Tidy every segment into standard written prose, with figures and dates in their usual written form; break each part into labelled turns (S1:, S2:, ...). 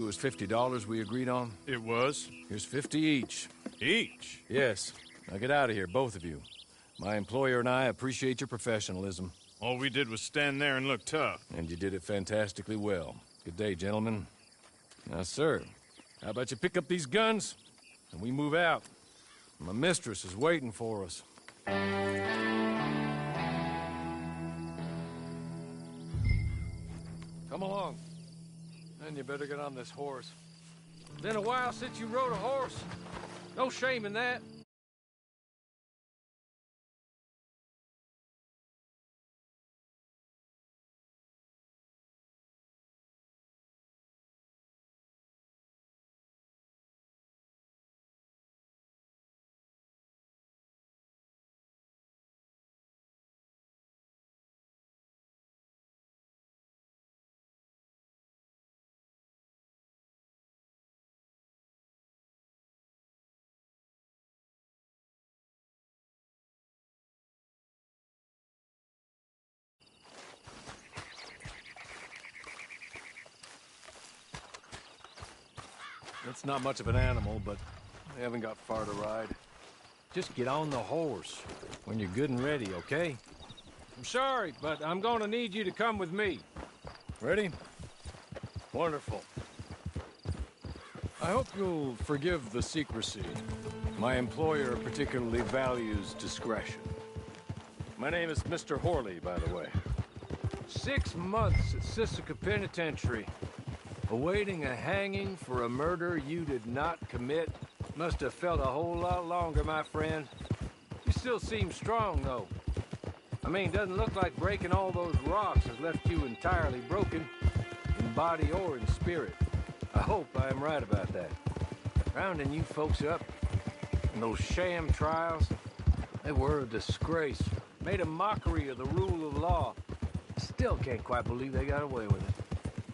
S1: It was $50 we agreed on?
S2: It was?
S1: Here's 50 each.
S2: Each?
S1: Yes. Now get out of here, both of you. My employer and I appreciate your professionalism.
S2: All we did was stand there and look tough.
S1: And you did it fantastically well. Good day, gentlemen. Now, sir, how about you pick up these guns and we move out? My mistress is waiting for us. Come along. Then you better get on this horse. Been a while since you rode a horse. No shame in that. It's not much of an animal, but they haven't got far to ride. Just get on the horse when you're good and ready, okay? I'm sorry, but I'm gonna need you to come with me. Ready? Wonderful. I hope you'll forgive the secrecy. My employer particularly values discretion. My name is Mr. Horley, by the way. 6 months at Sisika Penitentiary. Awaiting a hanging for a murder you did not commit. Must have felt a whole lot longer, my friend. You still seem strong, though. I mean, doesn't look like breaking all those rocks has left you entirely broken, in body or in spirit. I hope I am right about that. Rounding you folks up, and those sham trials, they were a disgrace. Made a mockery of the rule of law. Still can't quite believe they got away with it.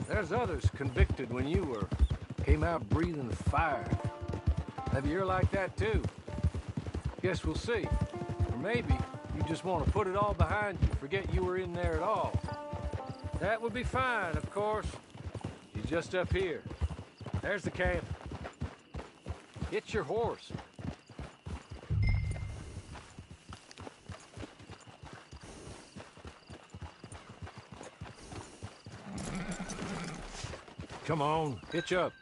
S1: There's others convicted when you were. Came out breathing fire. Maybe you're like that too. Guess we'll see. Or maybe you just want to put it all behind you, forget you were in there at all. That would be fine, of course. He's just up here. There's the camp. Get your horse. Come on, hitch up.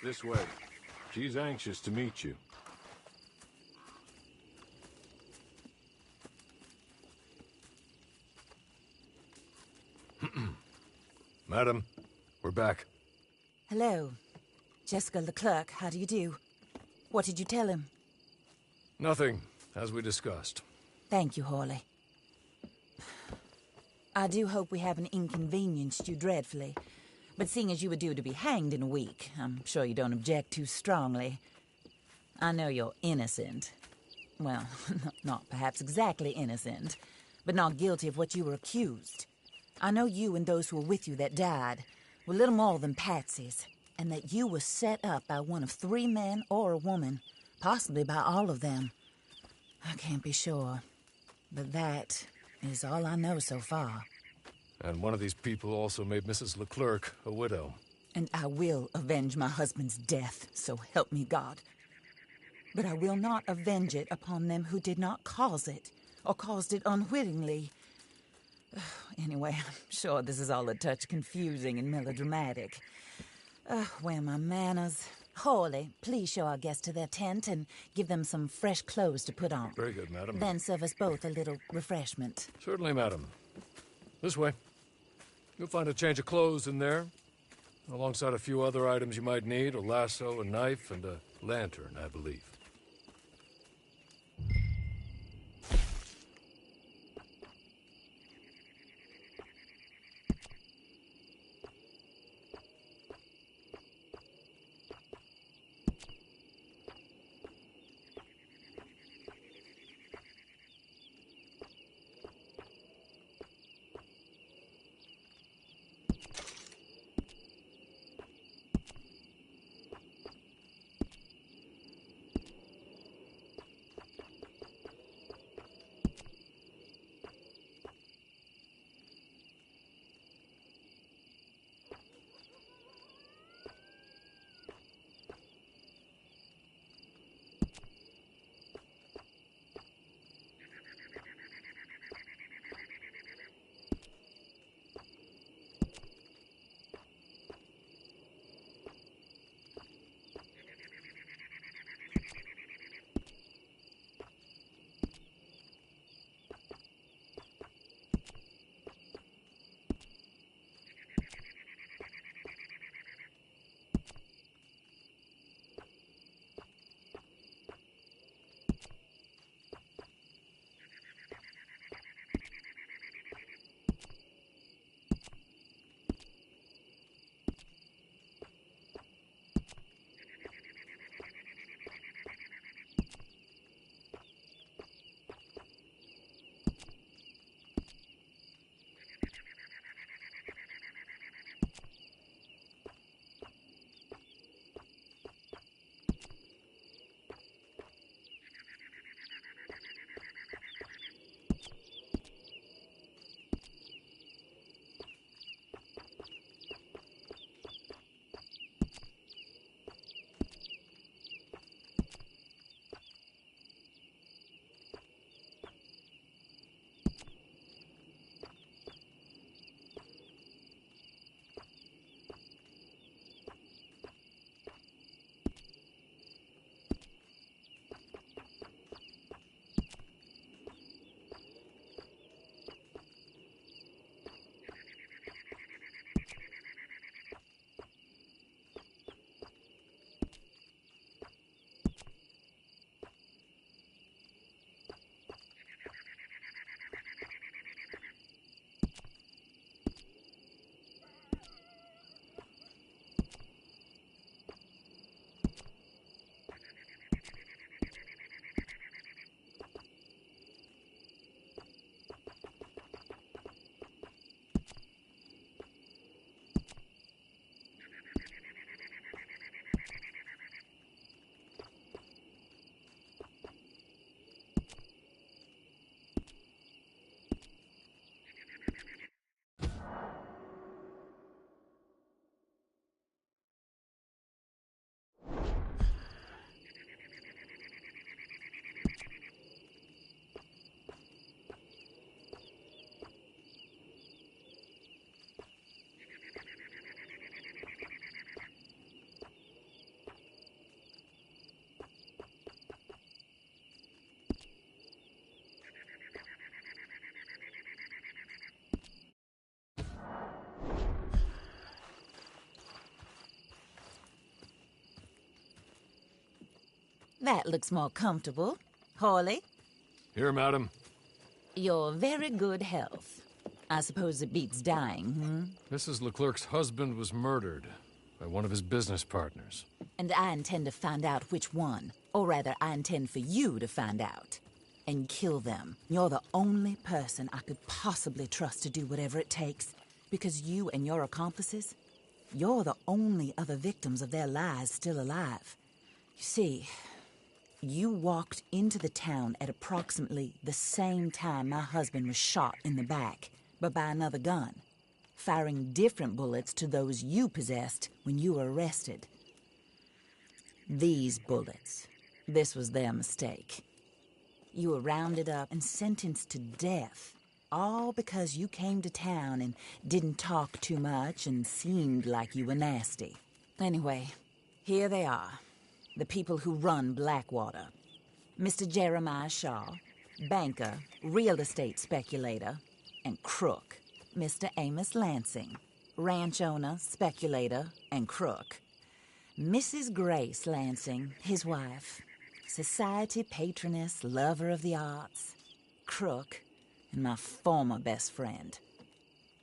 S1: This way. She's anxious to meet you. Madam, we're back.
S3: Hello. Jessica Leclerc, how do you do? What did you tell him?
S1: Nothing, as we discussed.
S3: Thank you, Horley. I do hope we haven't inconvenienced you dreadfully. But seeing as you were due to be hanged in a week, I'm sure you don't object too strongly. I know you're innocent. Well, not perhaps exactly innocent, but not guilty of what you were accused. I know you and those who were with you that died were little more than patsies, and that you were set up by one of 3 men or a woman, possibly by all of them. I can't be sure, but that is all I know so far.
S1: And one of these people also made Mrs. Leclerc a widow.
S3: And I will avenge my husband's death, so help me God. But I will not avenge it upon them who did not cause it, or caused it unwittingly. Anyway, I'm sure this is all a touch confusing and melodramatic. Where are my manners? Horley, please show our guests to their tent and give them some fresh clothes to put on.
S1: Very good, madam.
S3: Then serve us both a little refreshment.
S1: Certainly, madam. This way. You'll find a change of clothes in there, alongside a few other items you might need, a lasso, a knife, and a lantern, I believe.
S3: that looks more comfortable. Hawley,
S1: Here, madam.
S3: your very good health. I suppose it beats dying,
S1: Mrs. Leclerc's husband was murdered by one of his business partners.
S3: And I intend to find out which one. Or rather, I intend for you to find out. And kill them. You're the only person I could possibly trust to do whatever it takes. Because you and your accomplices, you're the only other victims of their lies still alive. You see, you walked into the town at approximately the same time my husband was shot in the back, but by another gun, firing different bullets to those you possessed when you were arrested. These bullets, this was their mistake. You were rounded up and sentenced to death, all because you came to town and didn't talk too much and seemed like you were nasty. Anyway, here they are, the people who run Blackwater. Mr. Jeremiah Shaw, banker, real estate speculator, and crook. Mr. Amos Lansing, ranch owner, speculator, and crook. Mrs. Grace Lansing, his wife, society patroness, lover of the arts, crook, and my former best friend.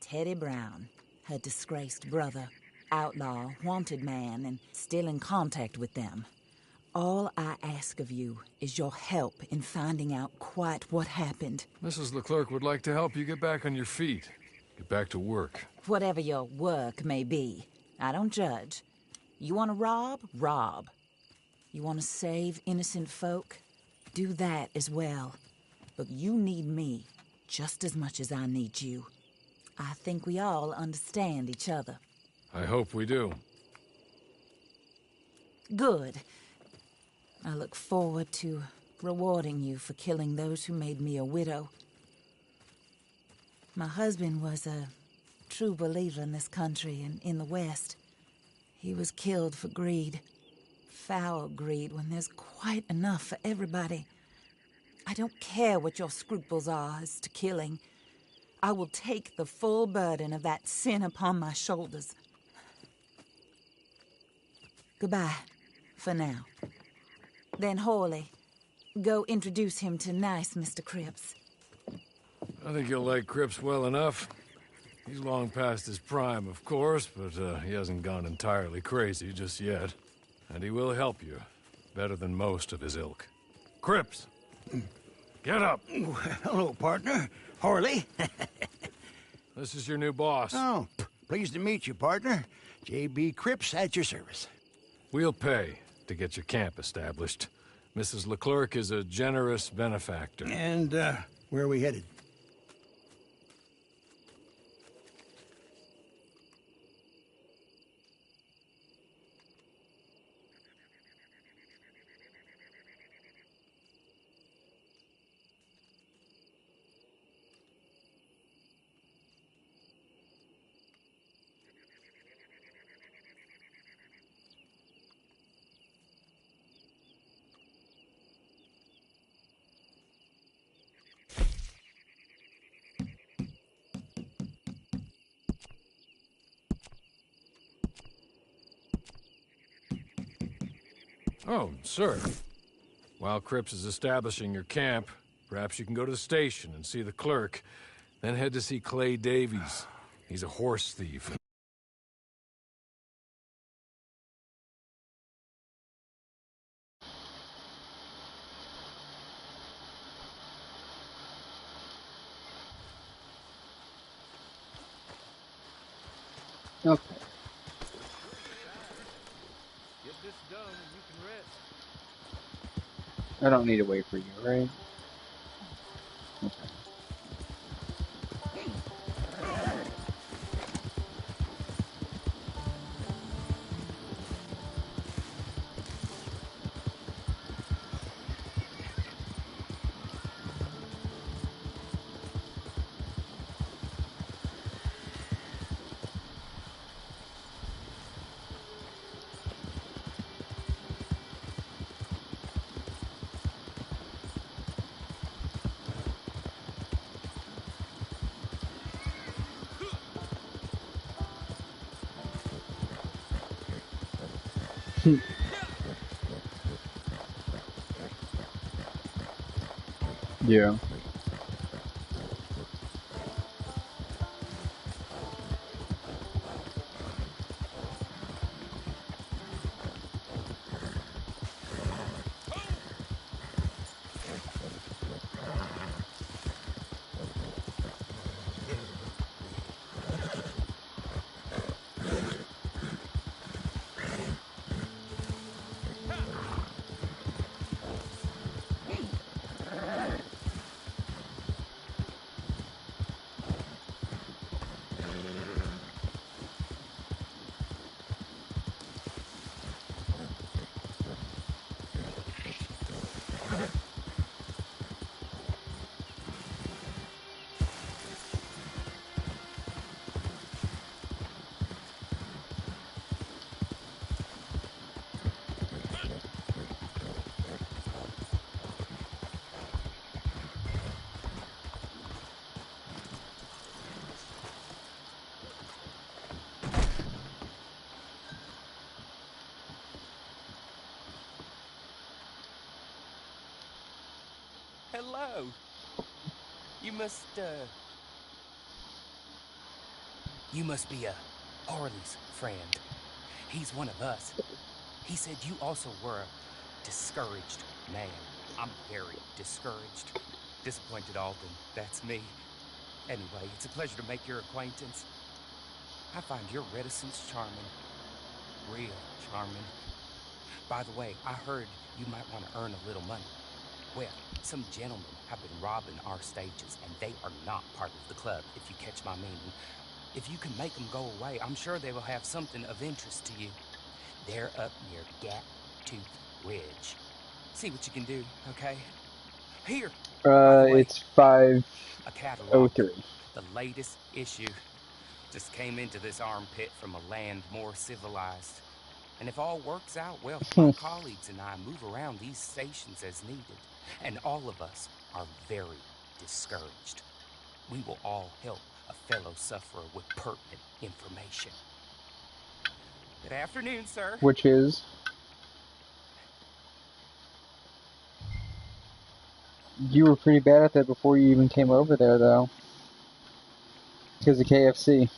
S3: Teddy Brown, her disgraced brother, outlaw, wanted man, and still in contact with them. All I ask of you is your help in finding out quite what happened.
S1: Mrs. Leclerc would like to help you get back on your feet. Get back to work.
S3: Whatever your work may be, I don't judge. You want to rob? Rob. You want to save innocent folk? Do that as well. But you need me just as much as I need you. I think we all understand each other.
S1: I hope we do.
S3: Good. I look forward to rewarding you for killing those who made me a widow. My husband was a true believer in this country and in the West. He was killed for greed. Foul greed when there's quite enough for everybody. I don't care what your scruples are as to killing. I will take the full burden of that sin upon my shoulders. Goodbye, for now. Then Hawley, go introduce him to nice Mr. Cripps.
S1: I think you'll like Cripps well enough. He's long past his prime, of course, but he hasn't gone entirely crazy just yet. And he will help you, better than most of his ilk. Cripps! Get up!
S4: Hello, partner. Harley.
S1: This is your new boss.
S4: Oh, pleased to meet you, partner. J.B. Cripps at your service.
S1: We'll pay to get your camp established. Mrs. Leclerc is a generous benefactor.
S4: And, where are we headed?
S1: Oh, sir. While Cripps is establishing your camp, perhaps you can go to the station and see the clerk, then head to see Clay Davies. He's a horse thief.
S5: Okay.
S1: Get this done and you can rest.
S5: I don't need to wait for you, right? Okay. Yeah.
S6: Hello. You must be Harley's friend. He's one of us. He said you also were a discouraged man. I'm very discouraged. Disappointed Alden, that's me. Anyway, it's a pleasure to make your acquaintance. I find your reticence charming. Real charming. By the way, I heard you might want to earn a little money. Well, some gentlemen have been robbing our stages, and they are not part of the club, if you catch my meaning. If you can make them go away, I'm sure they will have something of interest to you. They're up near Gap Tooth Ridge. See what you can do, okay? Here, by the way,
S5: It's 5:03.
S6: a catalog. The latest issue. Just came into this armpit from a land more civilized. And if all works out, well, my colleagues and I move around these stations as needed. And all of us are very discouraged. We will all help a fellow sufferer with pertinent information. Good afternoon, sir.
S5: Which is... You were pretty bad at that before you even came over there, though. Because of KFC.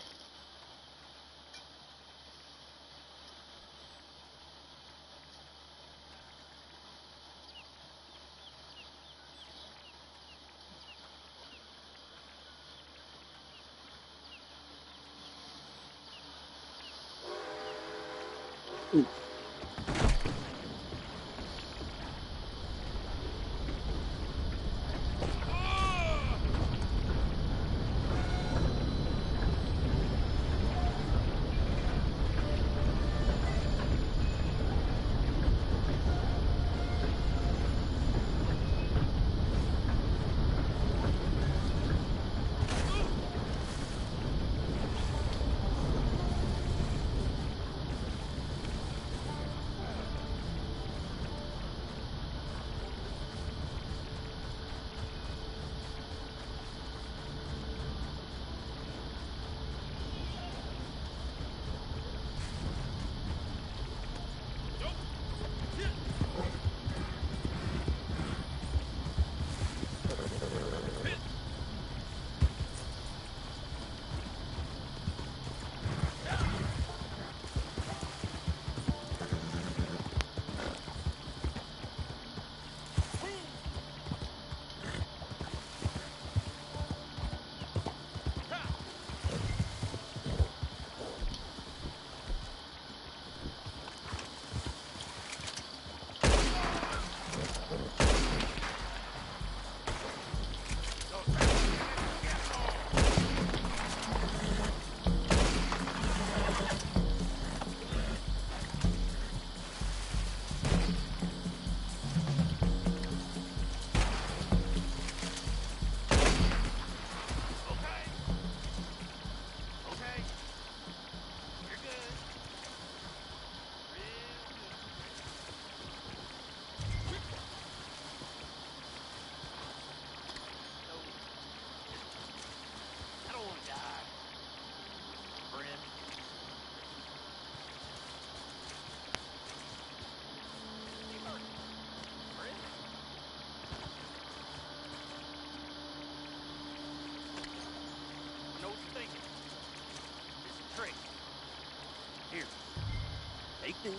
S6: this.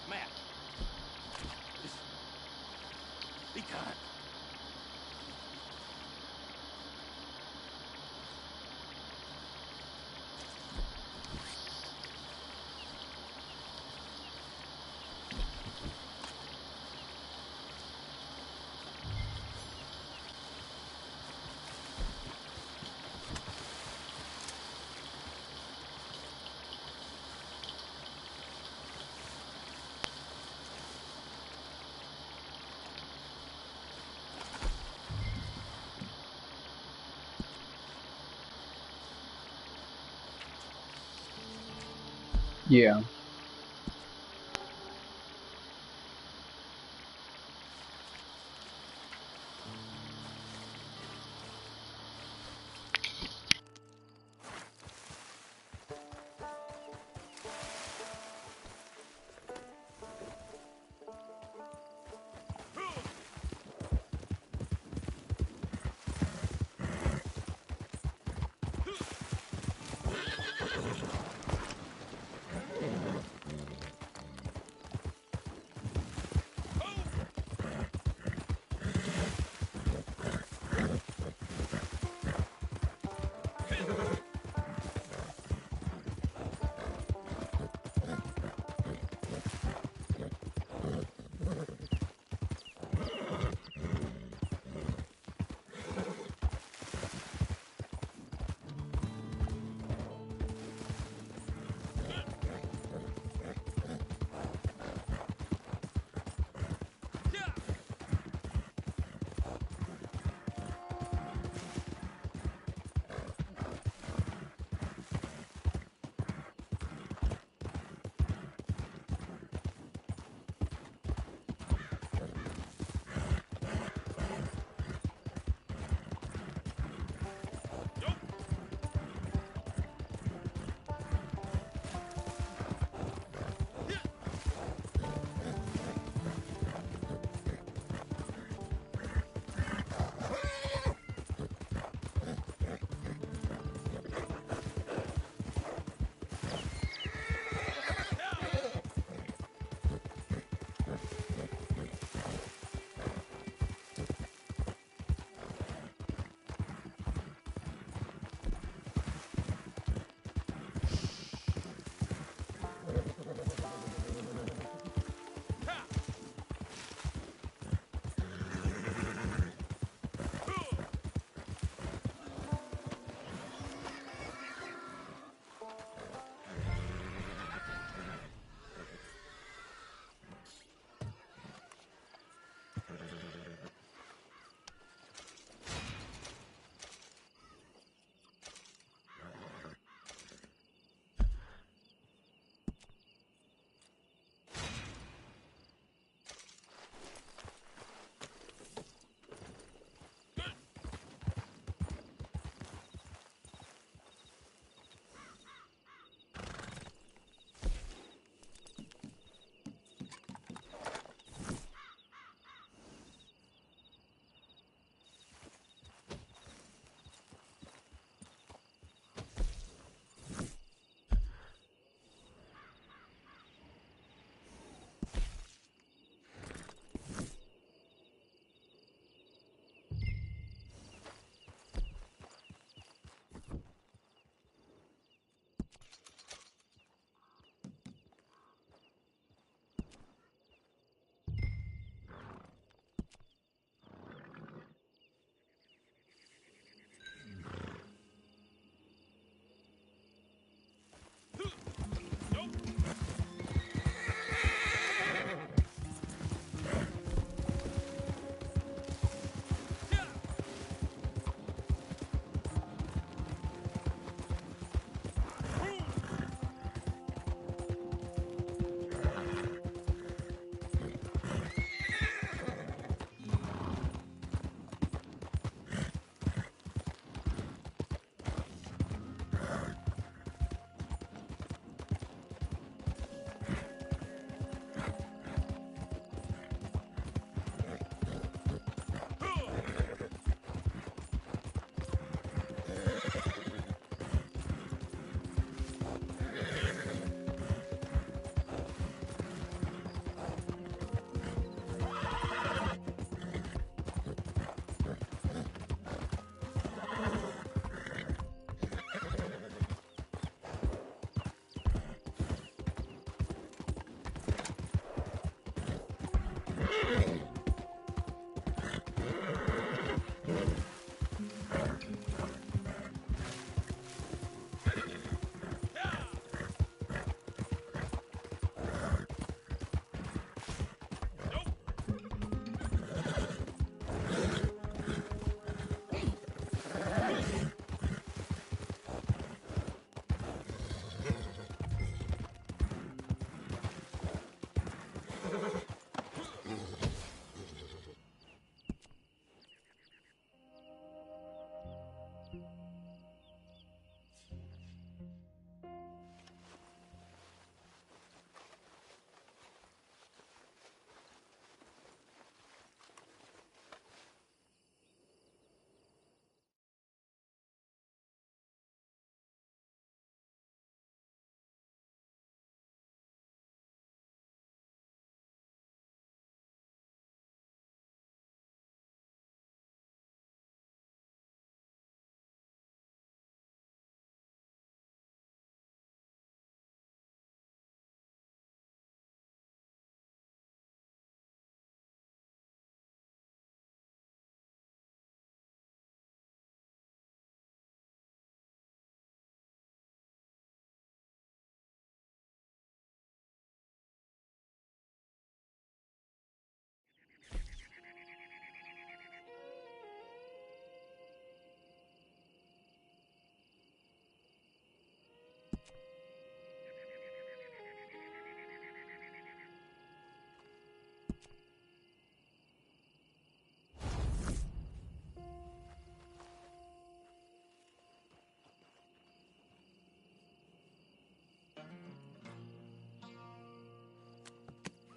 S6: Matt. Just be kind.
S5: Yeah.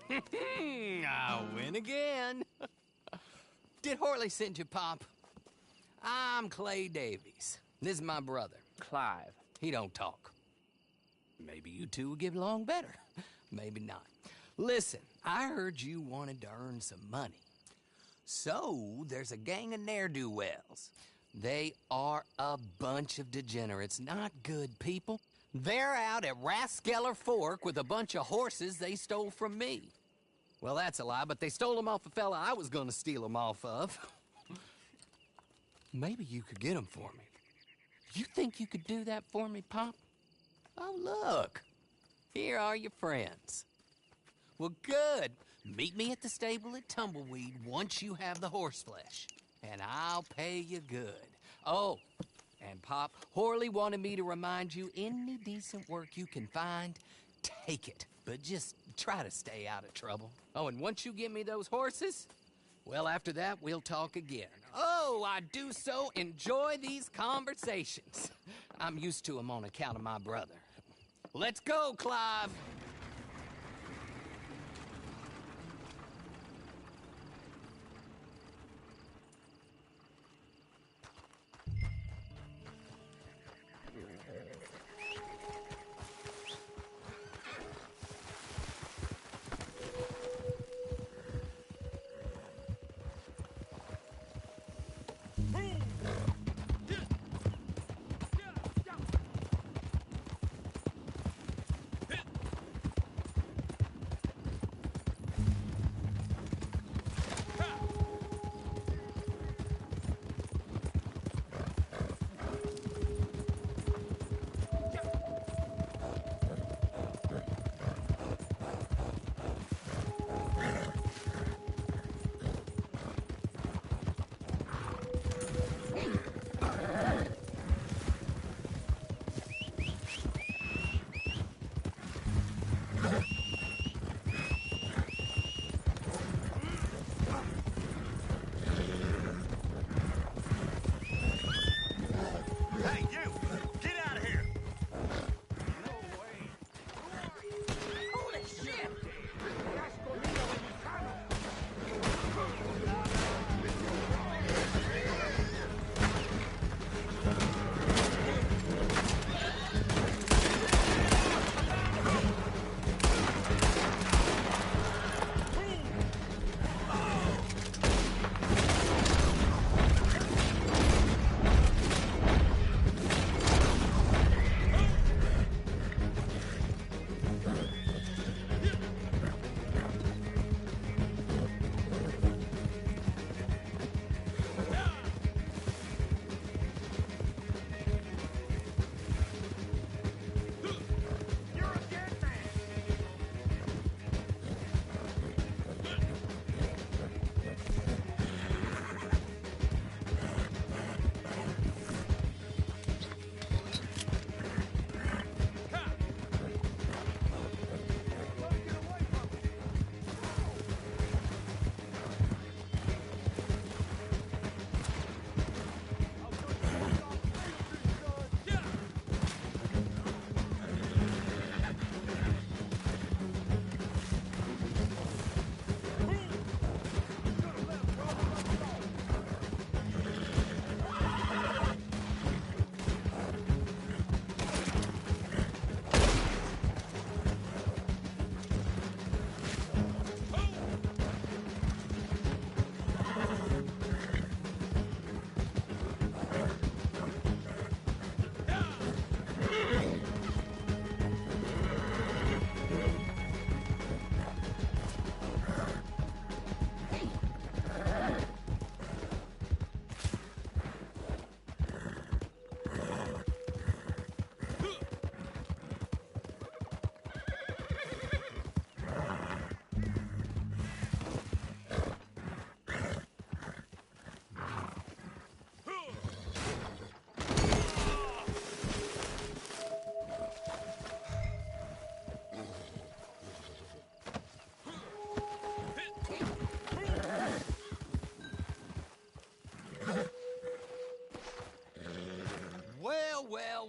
S7: I win again. Did Horley send you, Pop? I'm Clay Davies. This is my brother, Clive. He don't talk. Maybe you two will get along better. Maybe not. Listen, I heard you wanted to earn some money. So, there's a gang of ne'er-do-wells. They are a bunch of degenerates, not good people. They're out at Raskeller Fork with a bunch of horses they stole from me. Well, that's a lie, but they stole them off a fella I was gonna steal them off of. Maybe you could get them for me. You think you could do that for me, Pop? Oh, look. Here are your friends. Well, good. Meet me at the stable at Tumbleweed once you have the horse flesh, and I'll pay you good. Oh, and Pop, Horley wanted me to remind you, any decent work you can find, take it. But just try to stay out of trouble. Oh, and once you give me those horses, well, after that, we'll talk again. Oh, I do so enjoy these conversations. I'm used to them on account of my brother. Let's go, Clive.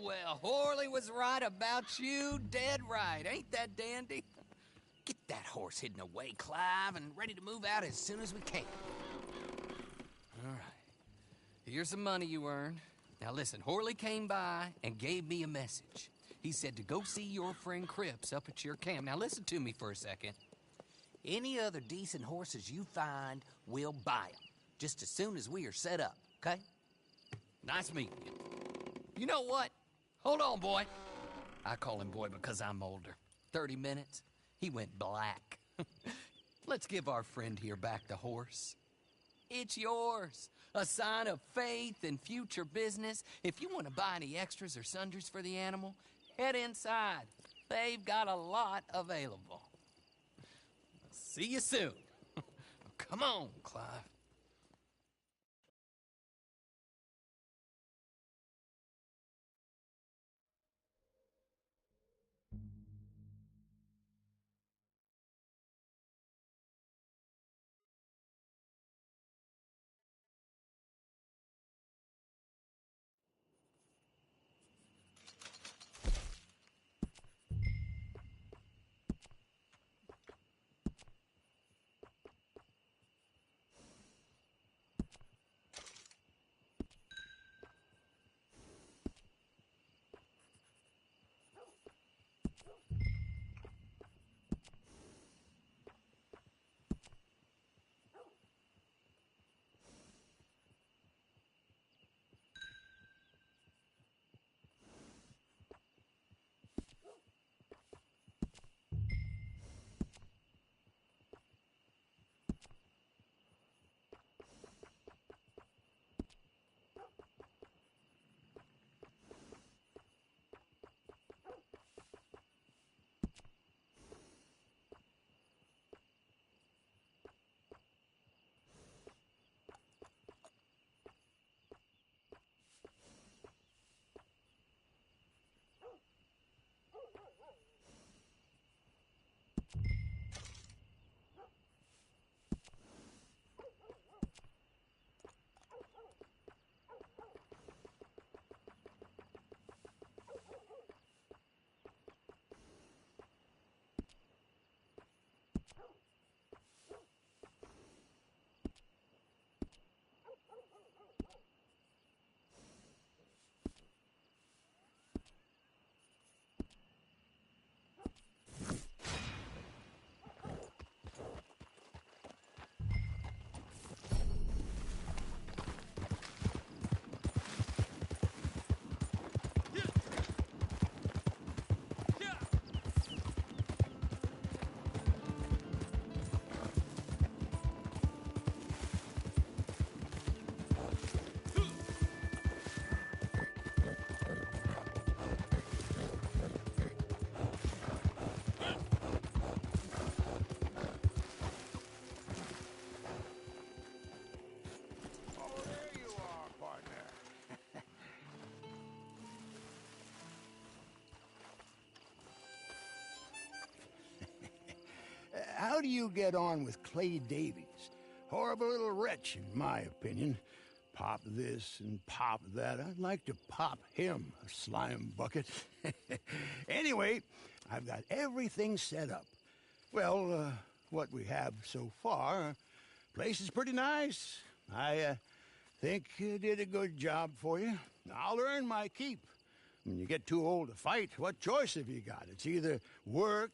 S7: Well, Horley was right about you, dead right. Ain't that dandy? Get that horse hidden away, Clive, and ready to move out as soon as we can. All right. Here's the money you earned. Now listen, Horley came by and gave me a message. He said to go see your friend Cripps up at your camp. Now listen to me for a second. Any other decent horses you find, we'll buy them. Just as soon as we are set up, okay? Nice meeting you. You know what? Hold on, boy. I call him boy because I'm older. 30 minutes, he went black. Let's give our friend here back the horse. It's yours. A sign of faith and future business. If you want to buy any extras or sundries for the animal, head inside. They've got a lot available. See you soon. Come on, Clive.
S4: How do you get on with Clay Davies? Horrible little wretch, in my opinion. Pop this and pop that. I'd like to pop him, a slime bucket. Anyway, I've got everything set up. Well, what we have so far, place is pretty nice. I think you did a good job for you. I'll earn my keep. When you get too old to fight, what choice have you got? It's either work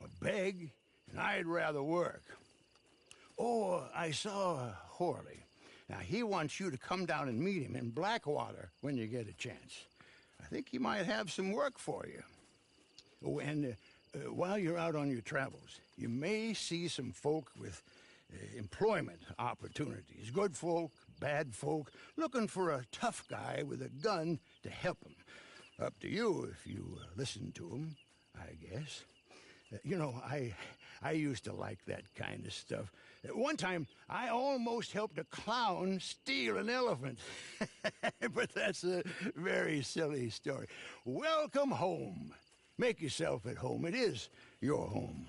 S4: or beg, and I'd rather work. Oh, I saw Horley. Now, he wants you to come down and meet him in Blackwater when you get a chance. I think he might have some work for you. Oh, and while you're out on your travels, you may see some folk with employment opportunities. Good folk, bad folk, looking for a tough guy with a gun to help them. Up to you if you listen to them, I guess. You know, I used to like that kind of stuff. One time, I almost helped a clown steal an elephant. But that's a very silly story. Welcome home. Make yourself at home. It is your home.